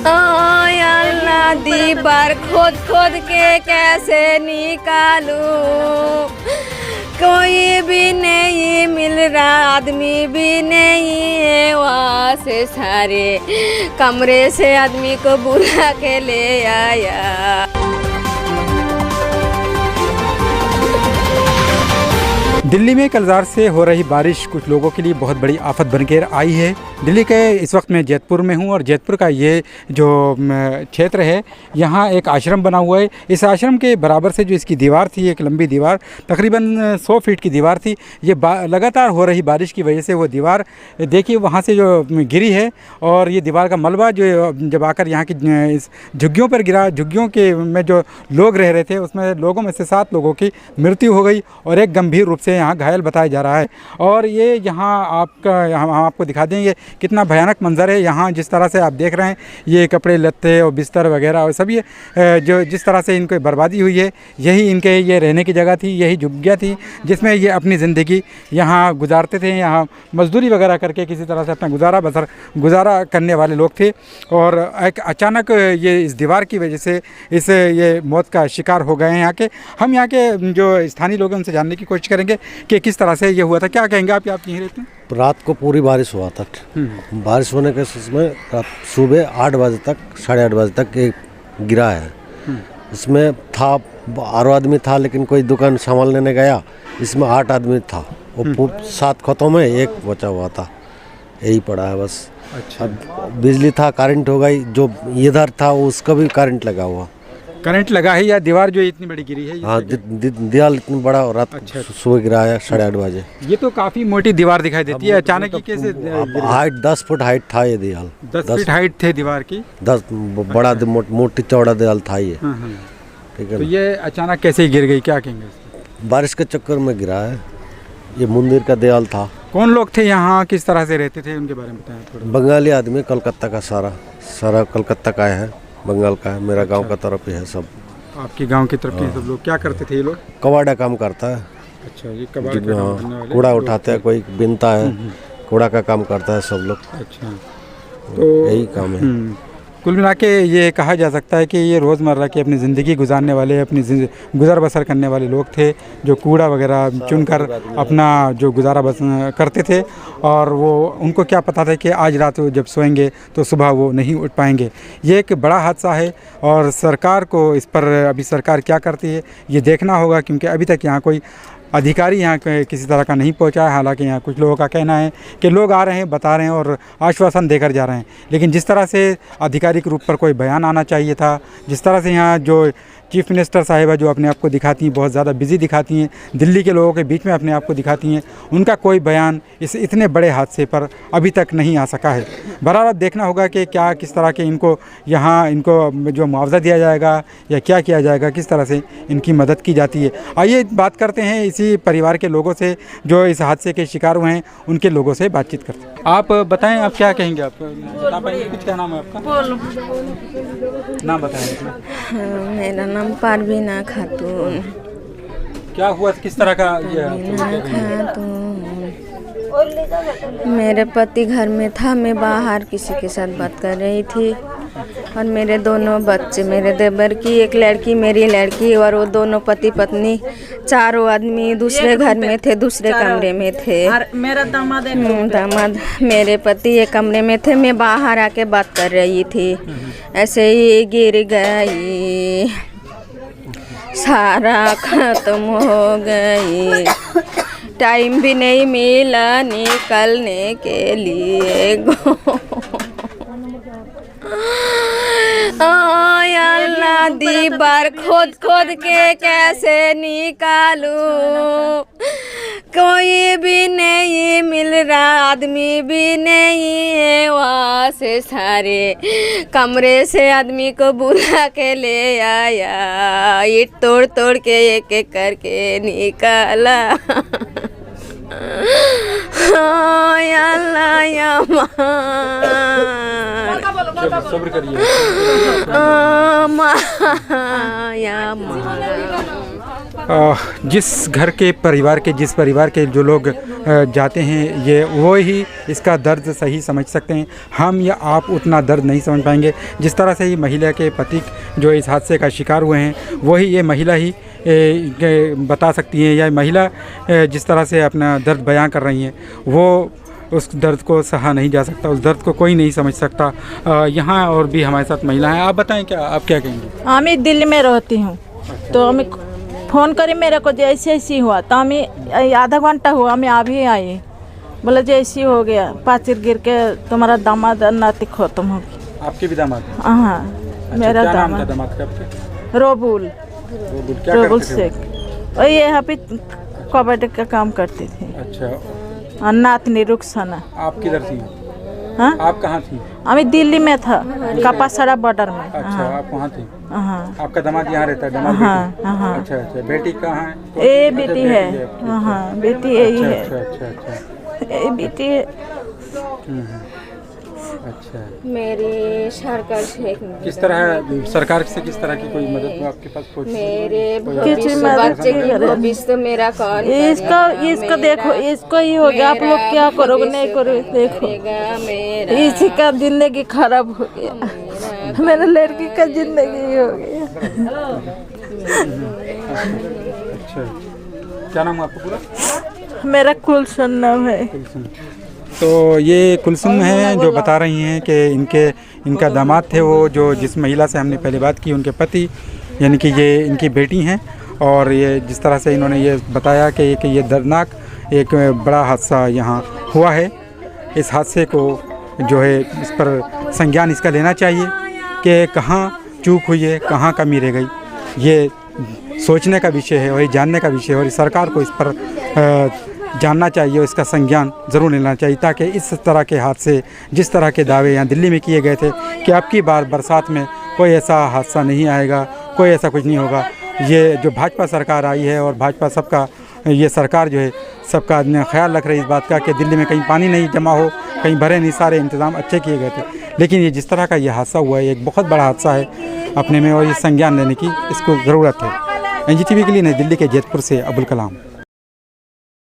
ओ अल्लाह दीवार खोद खोद के कैसे निकालूं, कोई भी नहीं मिल रहा, आदमी भी नहीं है, वहाँ से सारे कमरे से आदमी को बुला के ले आया। दिल्ली में कल रात से हो रही बारिश कुछ लोगों के लिए बहुत बड़ी आफत बनकर आई है। दिल्ली के इस वक्त मैं जैतपुर में हूँ और जैतपुर का ये जो क्षेत्र है, यहाँ एक आश्रम बना हुआ है। इस आश्रम के बराबर से जो इसकी दीवार थी, एक लंबी दीवार, तकरीबन 100 फीट की दीवार थी। ये लगातार हो रही बारिश की वजह से वो दीवार देखिए वहाँ से जो गिरी है, और ये दीवार का मलबा जो जब आकर यहाँ की इस झुग्गियों पर गिरा, झुग्गियों के में जो लोग रह रहे थे उसमें लोगों में से 7 लोगों की मृत्यु हो गई और एक गंभीर रूप से यहाँ घायल बताया जा रहा है। और ये यहाँ हम आपको दिखा देंगे कितना भयानक मंजर है। यहाँ जिस तरह से आप देख रहे हैं, ये कपड़े लत्ते और बिस्तर वगैरह और सब ये जो जिस तरह से इनको बर्बादी हुई है, यही इनके ये रहने की जगह थी, यही झुग्गियाँ थी जिसमें ये अपनी ज़िंदगी यहाँ गुजारते थे। यहाँ मजदूरी वगैरह करके किसी तरह से अपना गुजारा करने वाले लोग थे। और एक अचानक ये इस दीवार की वजह से ये मौत का शिकार हो गए हैं यहाँ के। हम यहाँ के जो स्थानीय लोग हैं उनसे जानने की कोशिश करेंगे कि किस तरह से ये हुआ था। क्या कहेंगे आप यहीं रहते हैं? रात को पूरी बारिश हुआ था। बारिश होने के उसमें रात सुबह 8 बजे तक 8:30 बजे तक ये गिरा है। इसमें था 12 आदमी था, लेकिन कोई दुकान संभालने गया, इसमें 8 आदमी था। वो 7 खतों में 1 बचा हुआ था, यही पड़ा है बस। अच्छा। अब बिजली था, करंट हो गई, जो इधर था उसका भी करंट लगा हुआ। करंट लगा है या दीवार जो इतनी बड़ी गिरी है? हाँ, दीवार इतनी बड़ा और रात सुबह गिरा है 8:30 बजे। ये तो काफी मोटी दीवार दिखाई देती है। अचानक ही कैसे? हाइट 10 फुट हाइट था ये दीवार। 10 फीट हाइट थे दीवार की। 10 बड़ा मोटी चौड़ा दीवार था ये। ठीक है। तो ये अचानक कैसे गिर गई, क्या कहेंगे? बारिश के चक्कर में गिरा है। ये मंदिर का दीवार था। कौन लोग थे यहाँ, किस तरह से रहते थे, उनके बारे में बताएं थोड़ा। बंगाली आदमी, कलकत्ता का सारा कलकत्ता का है, बंगाल का है। मेरा गांव का तरफ ही है सब। आपके गांव की तरफ के सब लोग क्या करते थे? ये लोग कबाड़ा काम करता है। अच्छा, ये कबाड़ का काम करने वाले। कूड़ा उठाते हैं, कोई बिनता है, कूड़ा का काम करता है सब लोग। अच्छा, तो यही काम है। कुल मिला के ये कहा जा सकता है कि ये रोज़मर्रा की अपनी ज़िंदगी गुजारने वाले, अपनी गुजर बसर करने वाले लोग थे, जो कूड़ा वगैरह चुनकर अपना जो गुजारा बस करते थे। और वो उनको क्या पता था कि आज रात जब सोएंगे तो सुबह वो नहीं उठ पाएंगे। ये एक बड़ा हादसा है और सरकार को इस पर अभी सरकार क्या करती है ये देखना होगा, क्योंकि अभी तक यहाँ कोई अधिकारी यहाँ किसी तरह का नहीं पहुँचा है। हालांकि यहाँ कुछ लोगों का कहना है कि लोग आ रहे हैं, बता रहे हैं और आश्वासन देकर जा रहे हैं, लेकिन जिस तरह से आधिकारिक रूप पर कोई बयान आना चाहिए था, जिस तरह से यहाँ जो चीफ मिनिस्टर साहिबा जो अपने आप को दिखाती हैं, बहुत ज़्यादा बिजी दिखाती हैं, दिल्ली के लोगों के बीच में अपने आप को दिखाती हैं, उनका कोई बयान इस इतने बड़े हादसे पर अभी तक नहीं आ सका है। बहरहाल देखना होगा कि क्या किस तरह के इनको जो मुआवजा दिया जाएगा या क्या किया जाएगा, किस तरह से इनकी मदद की जाती है। आइए बात करते हैं इसी परिवार के लोगों से जो इस हादसे के शिकार हुए हैं, उनके लोगों से बातचीत करते हैं। आप बताएं, आप क्या कहेंगे? आप बता पाएंगे कुछ? क्या नाम है आपका? नाम बताएं। मेरा नाम परवीना खातून। क्या हुआ, किस तरह का? मेरे पति घर में था, मैं बाहर किसी के साथ बात कर रही थी और मेरे दोनों बच्चे, मेरे देवर की एक लड़की, मेरी लड़की, और वो दोनों पति पत्नी 4 आदमी दूसरे घर में थे, दूसरे कमरे में थे। मेरा दामाद मेरे पति एक कमरे में थे, मैं बाहर आके बात कर रही थी। ऐसे ही गिर गई, सारा खत्म हो गई, टाइम भी नहीं मिला निकलने के लिए। अल्लाह दीवार खोद खोद के कैसे निकालूं, कोई भी नहीं मिल रहा, आदमी भी नहीं है, वहाँ से सारे कमरे से आदमी को बुला के ले आया, ईंट तोड़ तोड़ के एक एक करके निकाला। अल्लाह या सब्र करिए। जिस घर के परिवार के जिस परिवार के जो लोग जाते हैं ये वो ही इसका दर्द सही समझ सकते हैं। हम या आप उतना दर्द नहीं समझ पाएंगे। जिस तरह से ये महिला के पति जो इस हादसे का शिकार हुए हैं वही ये महिला ही बता सकती हैं, या महिला जिस तरह से अपना दर्द बयां कर रही हैं वो उस दर्द को सहा नहीं जा सकता, उस दर्द को कोई नहीं समझ सकता। यहाँ और भी हमारे साथ महिला हैं। आप बताएं क्या आप क्या कहेंगे? मैं दिल्ली में रहती हूँ। तो हमें फ़ोन करी मेरे को जैसे ऐसी हुआ तो हमें आधा घंटा हुआ मैं अभी आई, बोले जैसी हो गया पाचिर गिर के तुम्हारा दामाद नाती खत्म हो गया। आपके भी दामाद? हाँ मेरा क्या नाम था दामाद दामाद का आपके? रोबुल क्या रोबुल करते थे? शेख। और ये यहाँ पे कबड्डी का काम करती थी। अच्छा, नातनी रुखसाना। आप किधर थी? हाँ आप कहाँ थी? हमें दिल्ली में था, कपासड़ा बॉर्डर में। अच्छा, आप वहाँ थी? हाँ आपका दामाद यहाँ रहता है? दामाद बेटी? हाँ। अच्छा अच्छा, बेटी कहाँ है? ये अच्छा, बेटी है। आपकी। हाँ बेटी यही है। अच्छा अच्छा अच्छा ये बेटी है। अच्छा। मेरी सरकार से किस तरह सरकार से किस तरह की कोई मदद आपके पास पहुंची? मेरे किसी भविष्य मदद बच्चे की करे। भविष्य मेरा कौन इसको देखो, इसको ही हो गया। आप लोग क्या करोगे नहीं करोगे देखो, करेगा? मेरा इसी का जिंदगी खराब हो गया। मेरे लड़की का जिंदगी हो गया। अच्छा, क्या नाम है आपका पूरा? मेरा कुलसन नाम है। कुलसुम। तो ये कुलसुम हैं जो बता रही हैं कि इनका दामाद थे वो जो जिस महिला से हमने पहले बात की, उनके पति यानी कि ये इनकी बेटी हैं। और ये जिस तरह से इन्होंने ये बताया कि ये दर्दनाक एक बड़ा हादसा यहाँ हुआ है। इस हादसे को जो है इस पर संज्ञान इसका लेना चाहिए कि कहाँ चूक हुई है, कहाँ कमी रह गई। ये सोचने का विषय है और ये जानने का विषय है और सरकार को इस पर जानना चाहिए और इसका संज्ञान ज़रूर लेना चाहिए, ताकि इस तरह के हादसे जिस तरह के दावे यहाँ दिल्ली में किए गए थे कि अब की बार बरसात में कोई ऐसा हादसा नहीं आएगा, कोई ऐसा कुछ नहीं होगा। ये जो भाजपा सरकार आई है और भाजपा सबका ये सरकार जो है सबका ख्याल रख रही है इस बात का कि दिल्ली में कहीं पानी नहीं जमा हो, कहीं भरे नहीं, सारे इंतज़ाम अच्छे किए गए थे। लेकिन ये जिस तरह का ये हादसा हुआ है एक बहुत बड़ा हादसा है अपने में और ये संज्ञान लेने की इसको ज़रूरत है। NGTV के लिए नई दिल्ली के जैतपुर से अबुल कलाम।